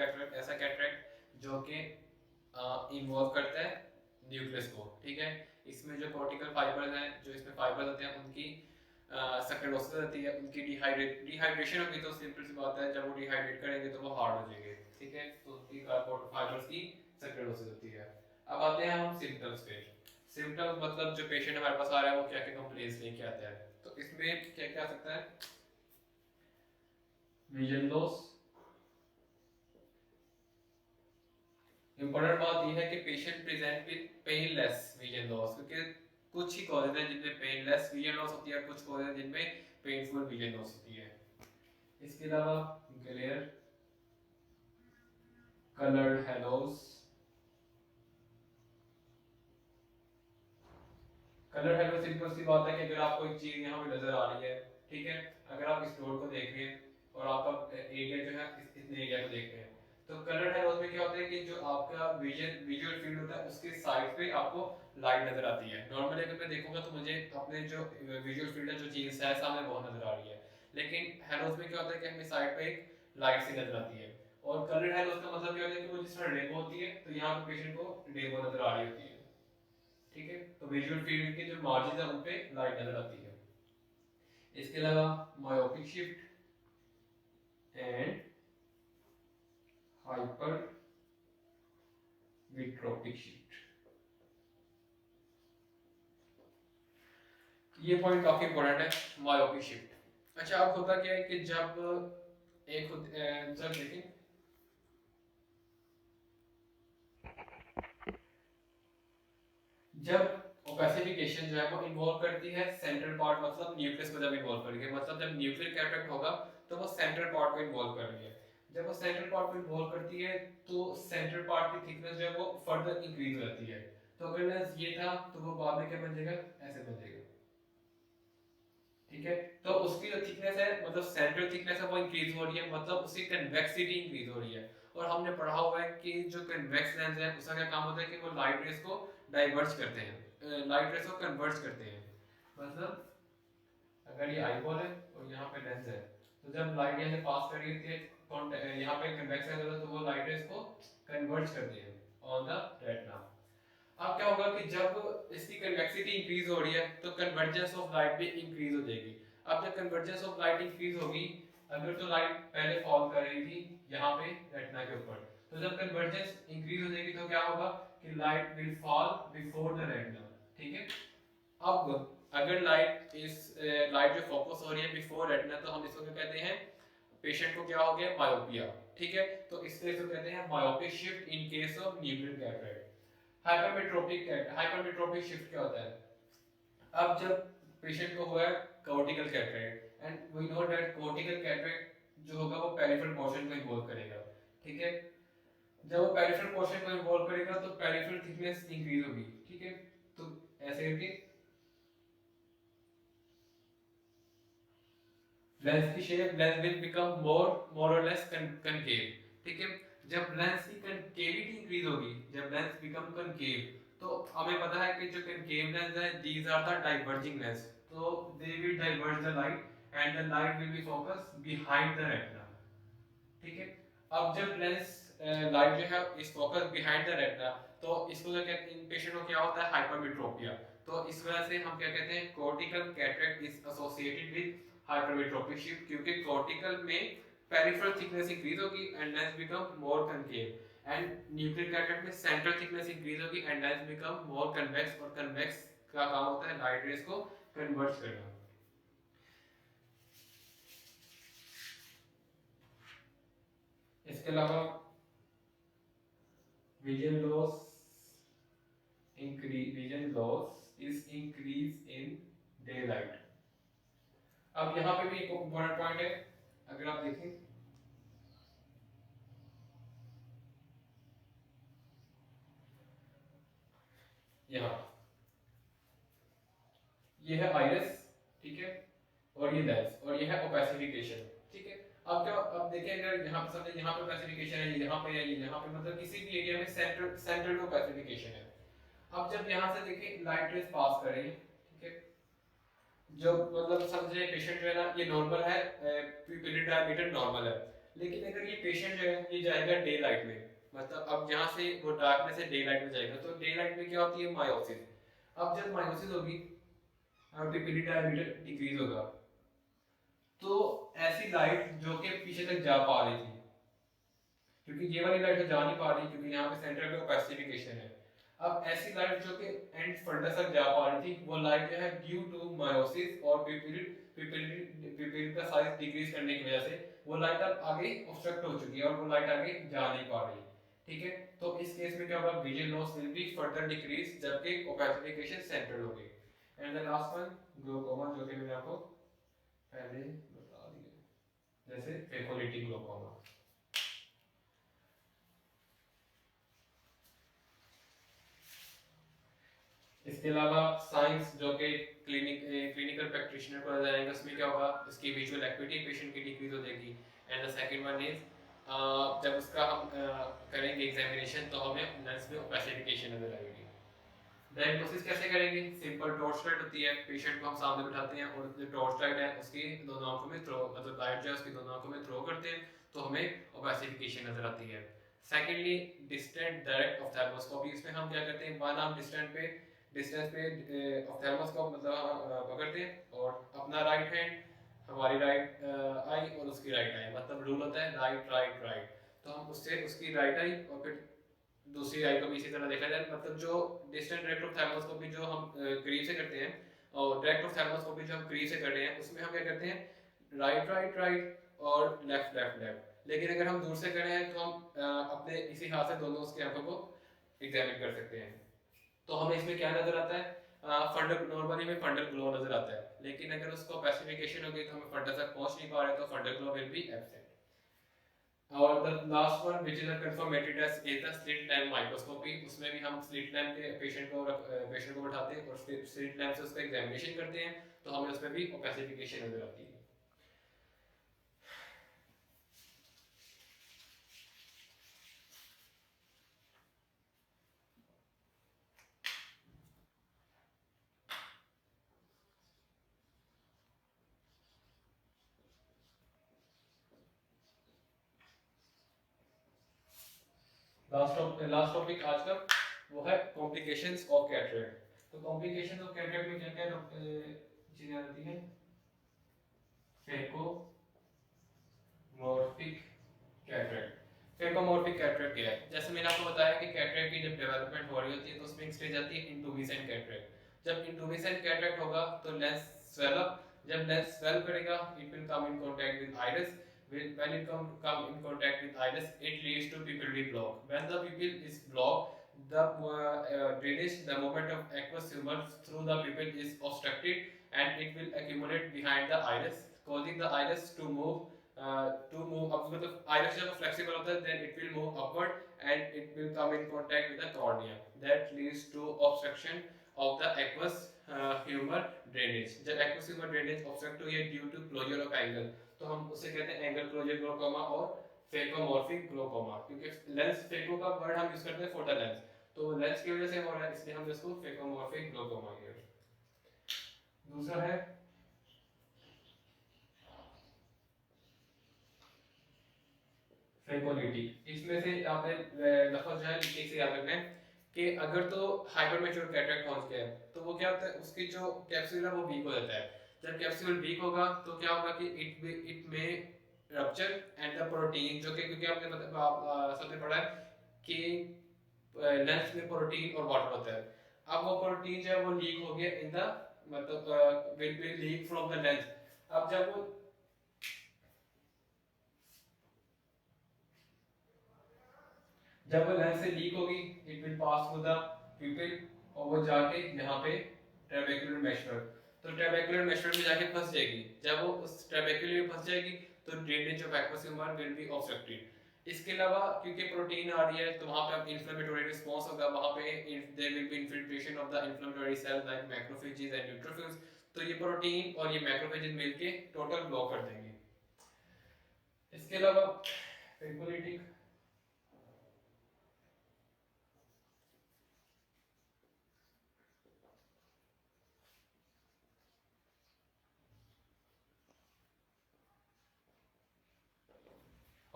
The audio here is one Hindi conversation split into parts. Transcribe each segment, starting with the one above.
कैटरेक्ट ऐसा कैटरेक्ट जो कि इन्वॉल्व करता है न्यूक्लियस को, ठीक है। इसमें जो कॉर्टिकल फाइबर्स हैं, जो इसमें फाइबर्स होते हैं, उनकी सक्रोसिस होती है, उनकी डिहाइड्रेशन होगी, तो सिंपल सी बात है जब वो डिहाइड्रेट करेंगे तो वो हार्ड हो जाएंगे, ठीक है। तो उनकी फाइबर्स की सक्रोसिस होती है। अब आते हैं हम सिम्टम्स पे। सिम्टम्स मतलब जो पेशेंट हमारे पास आ रहा है वो क्या क्या कंप्लेंट्स लेके आता है, तो इसमें क्या क्या आ सकता है? Vision loss. इंपॉर्टेंट बात यह है कि patient present with painless vision loss, क्योंकि कुछ ही कॉजेज हैं जिनमें पेनलेस विजन लॉस होती है, कुछ कॉजेज हैं जिनमें पेनफुल विजन लॉस होती है। इसके अलावा glare, coloured halos. Colour halo simple सी बात है कि अगर आपको एक चीज यहाँ पे नजर आ रही है, ठीक है, अगर आप इस रोड को देख रहे हैं और आपका एरिया जो है इतने एरिया को देख रहे हैं, तो कलर हेलो में क्या होता है कि जो आपका विजुअल फील्ड होता है उसके साइड पे आपको लाइट नजर आती है। नॉर्मली अगर मैं देखूंगा तो मुझे अपने जो विजुअल फील्ड है, जो चीज है सामने वो नजर आ रही है, लेकिन हेलोस में क्या होता है कि हमें साइड पे एक लाइट सी नजर आती है। और कलर हेलोस का मतलब क्या होता है कि वो जिस तरह रेनबो होती है, तो यहाँ पे पेशेंट को रेनबो नजर आ रही होती है, ठीक है। तो विजुअल फील्ड के जो मार्जिन है उन पे लाइट नजर आती है। इसके अलावा myopic shift and hypermetropic shift, ये पॉइंट काफी इंपॉर्टेंट है, मायोपिक शिफ्ट। अच्छा, अब होता क्या है कि जब जब देखिए, जब ओपेसिफिकेशन जो है वो इन्वॉल्व करती है सेंट्रल पार्ट, मतलब न्यूक्लियस को जब इन्वॉल्व कर रही है, मतलब जब न्यूक्लियर कैटरेक्ट होगा तो वो सेंट्रल पार्ट को इन्वॉल्व कर रही है। जब वो सेंट्रल पार्ट को इन्वॉल्व करती है तो सेंट्रल पार्ट की थिकनेस जो है वो फर्दर इंक्रीज हो जाती है। तो अगर लेंस ये था तो वो बाद में क्या बन जाएगा? ऐसे बन जाएगा, ठीक है। तो उसकी जो थिकनेस है, मतलब सेंट्रल थिकनेस है, वो इंक्रीज हो रही है, मतलब उसकी कन्वेक्सिटी इंक्रीज हो रही है। और हमने पढ़ा हुआ है कि जो कन्वेक्स लेंस है उसका क्या काम होता है कि वो लाइट रेस को डाइवर्ज करते हैं, लाइट रेस को कन्वर्ज करते हैं। मतलब अगर ये आईबॉल है और यहाँ पे लेंस है, तो जब लाइट यहाँ से पास कर रही होती है यहाँ पे कन्वेक्स लेंस होता है, तो वो लाइट रेस को कन्वर्ज करते हैं ऑन द रेटिना। अब क्या होगा कि जब इसकी कन्वेक्सिटी इंक्रीज हो रही है तो कन्वर्जेंस ऑफ लाइट भी इंक्रीज हो जाएगी। अब जब कन्वर्जेंस ऑफ लाइट इंक्रीज होगी, अगर तो लाइट पहले फॉल कर रही थी यहाँ पे रेटिना के ऊपर, तो जब कन्वर्जेंस इंक्रीज हो जाएगी तो क्या होगा कि light will fall before the retina, ठीक है। अब अगर लाइट इस लाइट जो फोकस हो रही है बिफोर रेटिना, तो हम इसको क्या कहते हैं? पेशेंट को क्या हो गया? मायोपिया, ठीक है। तो इसलिए इसको कहते हैं myopic shift in case of nuclear cataract. Hypermetropic shift क्या होता है? अब जब पेशेंट को हुआ है cortical cataract, and we know that cortical cataract जो होगा वो पेरिफेरल पोर्शन को इन्वॉल्व करेगा, ठीक है। जब वो पेरिफेरल पोर्शन को इन्वॉल्व करेगा तो पेरिफेरल थिकनेस इंक्रीज होगी, ठीक है। तो ऐसे करके लेंस की shape, lens will become more और लेस कनकेव, ठीक है। जब लेंस की कनकेविटी इंक्रीज होगी, जब लेंस बिकम कनकेव, तो हमें पता है कि जो कनकेव लेंस है these are the diverging lens, तो they will diverge the light and the light will be focus behind the retina, ठीक है। अब जब लेंस लाइट जो है इस फोकस बिहाइंड द रेटिना, तो इसको जो कहते हैं, इन पेशेंट को क्या होता है? हाइपरमेट्रोपिया। तो इस वजह से हम क्या कहते हैं? Cortical cataract is associated with hypermetropic shift, क्योंकि कॉर्टिकल में पेरिफेरल थिकनेस इंक्रीज होगी and lens become more concave, and nuclear cataract में सेंट्रल थिकनेस इंक्रीज होगी and lens become more convex, और कन्वेक्स का काम होता है लाइट रेज को कन्वर्ट करना। इसके अलावा vision loss is increase in daylight। अब यहाँ पे भी एक इम्पोर्टेंट पॉइंट है, अगर आप देखें यहाँ, ये है आइरिस, ठीक है, और ये लेंस, और ये है ओपेसिफिकेशन, ठीक है। अब क्या, अब देखिए अगर यहाँ पे समझे यहाँ पे ओपेसिफिकेशन है, यहाँ पे है, यहाँ पे, मतलब किसी भी एरिया में सेंट्रल में ओपेसिफिकेशन है। अब जब यहाँ से देखिए लाइट रेज पास कर रही है, ठीक है, जो मतलब समझे पेशेंट जो है ना, ये नॉर्मल है, पिupillary डायमीटर नॉर्मल है, लेकिन अगर ये पेशेंट जो है ये जाएगा डे लाइट में, मतलब अब यहाँ से वो डार्कनेस से डे लाइट में जाएगा, तो डे लाइट में क्या होती है, मायोसिस। अब जब मायोसिस होगी और पिपिली डायमीटर डिक्रीज होगा, तो ऐसी लाइट जो कि पीछे तक जा पा रही थी, क्योंकि ये वाली लाइट तो जा नहीं पा रही क्योंकि यहाँ पे सेंटर पे ओपेसिफिकेशन है। अब ऐसी लाइट जो कि एंड फंडस तक जा पा रही थी, वो लाइट जो है ड्यू टू मायोसिस और पिपिल का साइज डिक्रीज करने की वजह से वो लाइट अब आगे ऑब्स्ट्रक्ट हो चुकी है और वो लाइट आगे जा नहीं पा रही। ठीक है, तो इस केस में क्या होगा, vision loss will be further decrease जबकि ओपेसिफिकेशन सेंट्रल होगी। And the last one glaucoma, जो कि मैंने आपको पहले बता दिया, जैसे फेकोलिटिक ग्लोकोमा। इसके अलावा साइंस जो कि क्लिनिकल प्रैक्टिशनर को नजर आएंगे, उसमें क्या होगा, इसकी विजुअल एक्टिविटी पेशेंट की डिक्रीज हो जाएगी। And the second one is जब उसका हम करेंगे एग्जामिनेशन तो हमें लेंस में ओपेसिफिकेशन नजर आएगी। डायग्नोसिस कैसे करेंगे, सिंपल टॉर्च लाइट होती है, पेशेंट को हम सामने बिठाते हैं और जो टॉर्च लाइट है उसकी दोनों आंखों में थ्रो, मतलब लाइट जो है उसकी दोनों आंखों में थ्रो करते हैं तो हमें ओपेसिफिकेशन नजर आती है। सेकेंडली डिस्टेंट डायरेक्ट ऑफ्थेल्मोस्कोपी, इसमें हम क्या करते हैं, वन आर्म डिस्टेंस पे ऑफ्थेल्मोस्कोप मतलब हम पकड़ते हैं और अपना राइट हैंड हमारी राइट आई और उसकी राइट आई, मतलब रूल होता है राइट राइट राइट, तो हम उससे उसकी राइट आई और फिर दूसरी आई को भी इसी तरह देखा जाए, मतलब जो डिस्टेंट डायरेक्ट ऑफ्थेल्मोस्कोपी जो हम करीब से करते हैं और डायरेक्ट ऑफ्थेल्मोस्कोपी जो हम करीब से कर रहे हैं उसमें हम क्या करते हैं राइट राइट राइट और लेफ्ट लेफ्ट लेफ्ट। लेकिन अगर हम दूर से कर रहे हैं तो हम अपने इसी हाथ से दोनों उसकी आंखों को एग्जामिन कर सकते हैं। तो हमें इसमें क्या नजर आता है, फंडल, नॉर्मली में फंडल ग्लो नजर आता है, लेकिन अगर उसको स्पेसिफिकेशन हो गई तो हम फंडल तक पहुंच नहीं पा रहे तो fundal glow will be absent. और the last one which is confirmatory as is the slit lamp microscopy, उसमें भी हम स्लिट लैम्प के पेशेंट को बैठाते हैं और स्लिट लैम्प से उसका एग्जामिनेशन करते हैं तो हमें उसमें भी ओपेसिफिकेशन नजर आती है। लास्ट टॉपिक आज का वो है कॉम्प्लिकेशंस ऑफ कैटरेक्ट। तो कॉम्प्लिकेशंस ऑफ कैटरेक्ट में क्या क्या चीजें आती हैं, फेकोमॉर्फिक कैटरेक्ट। फेकोमॉर्फिक कैटरेक्ट क्या है, जैसे मैंने आपको बताया कि कैटरेक्ट की जब डेवलपमेंट हो रही होती है तो उसमें एक स्टेज आती है इंटूबिसेंट कैटरेक्ट। जब इंटूबिसेंट कैटरेक्ट होगा तो लेंस स्वेल अप, जब लेंस स्वेल करेगा it will come in contact with iris, when it come in contact with iris it leads to pupillary block. When the pupil is blocked, the drainage, the movement of aqueous humor through the pupil is obstructed and it will accumulate behind the iris causing the iris to move up, मतलब iris जब flexible होता है then it will move upward and it will come in contact with the cornea, that leads to obstruction of the aqueous humor drainage। जब aqueous humor drainage obstruct हुई है due to closure of angle तो हम उसे कहते हैं एंगल क्लोजर ग्लोकोमा और फेकोमॉर्फिक ग्लोकोमा, क्योंकि लेंस फेको का वर्ड हम यूज करते हैं फॉर द लेंस, तो लेंस की वजह से हो रहा है इसलिए हम इसको फेकोमॉर्फिक ग्लोकोमा कहते हैं। दूसरा है फेकोलिटिक, इसमें से आपने लफ्ज जो है एक से याद रखना है कि अगर तो हाइपर मैच्योर कैटरेक्ट पहुंच गया है तो वो क्या होता है, उसकी जो कैप्सूल है वो वीक हो जाता है। जब कैप्सूल वीक होगा तो क्या होगा कि इट में रप्चर एंड द प्रोटीन, जो कि क्योंकि आपने मतलब सबने पढ़ा है कि लेंस में प्रोटीन और वाटर होता है, अब वो प्रोटीन जो है वो लीक हो गया इन द मतलब will be leak from the lens. अब जब वो लेंस से लीक होगी it will pass through the प्यूपिल और वो जाके यहाँ पे ट्रेबेकुलर मेशर, तो ट्रेबेकुलर मेशर में जाके फंस जाएगी। जब वो उस ट्रेबेकुलर में फंस जाएगी तो drainage of aqueous humour will be obstructed. इसके अलावा क्योंकि प्रोटीन आ रही है तो वहां पे अब इन्फ्लेमेटरी रिस्पांस होगा, वहां पे there will be infiltration of the inflammatory cells like macrophages and neutrophils, तो ये प्रोटीन और ये मैक्रोफेजेस मिलके टोटल ब्लॉक कर देंगे। इसके अलावा फेकोलिटिक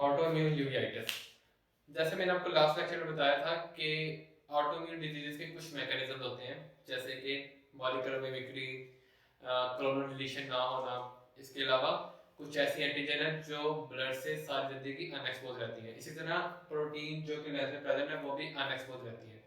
ऑटोइम्यून यूवेइटिस, जैसे मैंने आपको लास्ट लेक्चर में बताया था कि ऑटोइम्यून डिजीजेस के कुछ मैकेनिज्म होते हैं, जैसे कि मॉलिक्यूलर मिमिक्री, क्लोनल डिलीशन ना होना, इसके अलावा कुछ ऐसी एंटीजन है जो ब्लड से सारी जिंदगी अनएक्सपोज रहती है। इसी तरह प्रोटीन जो कि लेंस में प्रेजेंट है वो भी अनएक्सपोज रहती है।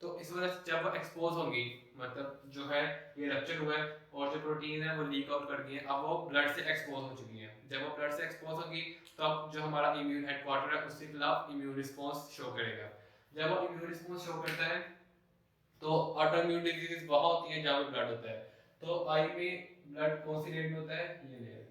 तो इस वजह से जब वो एक्सपोज होंगी, मतलब जो है ये रप्चर हुआ है और जो प्रोटीन है वो लीक आउट कर गई है, अब वो ब्लड से एक्सपोज हो चुकी है। जब वो ब्लड से एक्सपोज होगी तब जो हमारा इम्यून हेडक्वार्टर है उसके खिलाफ इम्यून रिस्पॉन्स शो करेगा। जब वो इम्यून रिस्पॉन्स शो करता है तो ऑटोइम्यून डिजीज वहां होती है जहां पे ब्लड होता है। तो आई में ब्लड कौन सी लेयर में होता है, ये लेयर,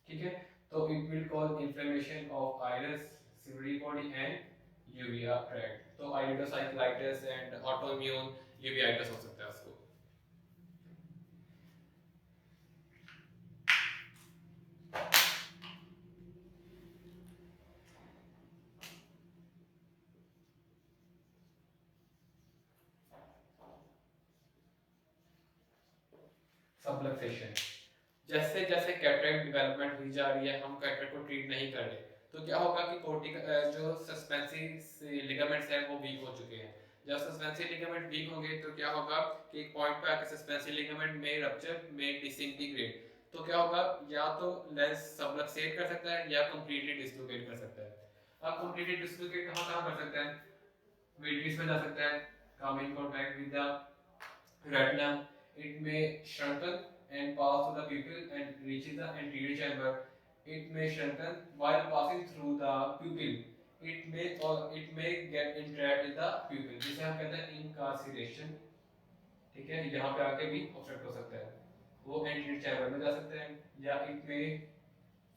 ठीक है। तो it will cause inflammation of iris, Sivri body and uvea tract. तो आइरिडोसाइक्लाइटिस एंड ऑटोइम्यून यूवियाइटिस हो सकता है उसको। सबलक्सेशन, जैसे जैसे कैटरेक्ट डेवलपमेंट हुई जा रही है, हम कैटरेक्ट को ट्रीट नहीं कर रहे, तो क्या होगा कि जो सस्पेंसिव लिगामेंट्स हैं वो वीक हो चुके हैं। जब सस्पेंसिव लिगामेंट वीक होंगे तो क्या होगा कि एक पॉइंट पे आके सस्पेंसिव लिगामेंट में रप्चर में डिसइंटीग्रेट, तो क्या होगा, या तो लेंस सबलक्सेट कर सकता है या कंप्लीटली डिसलोकेट कर सकता है। अब कंप्लीटली डिसलोकेट कहाँ कहाँ कर सकता है, विट्रीज में जा सकता है, come in contact with the retina. It may shrunken and pass to the pupil and reaches the anterior chamber. It may shrunken while passing through the pupil. It may get entrapped in the pupil. जिसे हम कहते हैं incarceration. ठीक है, यहाँ पे आके भी ऑब्स्ट्रक्ट हो सकता है, वो एंटीरियर चैम्बर में जा सकते हैं, या it may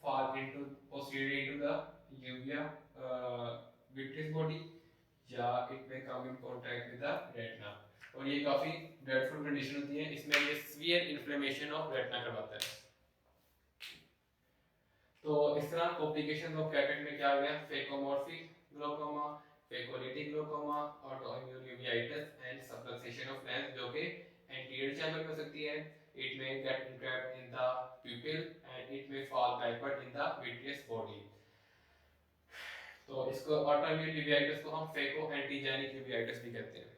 fall into posteriorly into the uvea vitreous body, या it may come in contact with the retina. और ये काफी ड्रेडफुल कंडीशन होती है, इसमें ये सीवियर इन्फ्लेमेशन ऑफ रेटिना करवाता है। तो इस तरह कॉम्प्लिकेशन ऑफ कैटरेक्ट में क्या आ गया, phacomorphic glaucoma, phacolytic glaucoma, autoimmune uveitis and subluxation of lens, जो कि एंटीरियर चैम्बर में हो सकती है। It may get entrapped in the pupil and it may fall backward in the vitreous body। तो इसको ऑटोइम्यून यूवेइटिस को हम फेको एंटीजेनिक यूवेइटिस भी कहते हैं।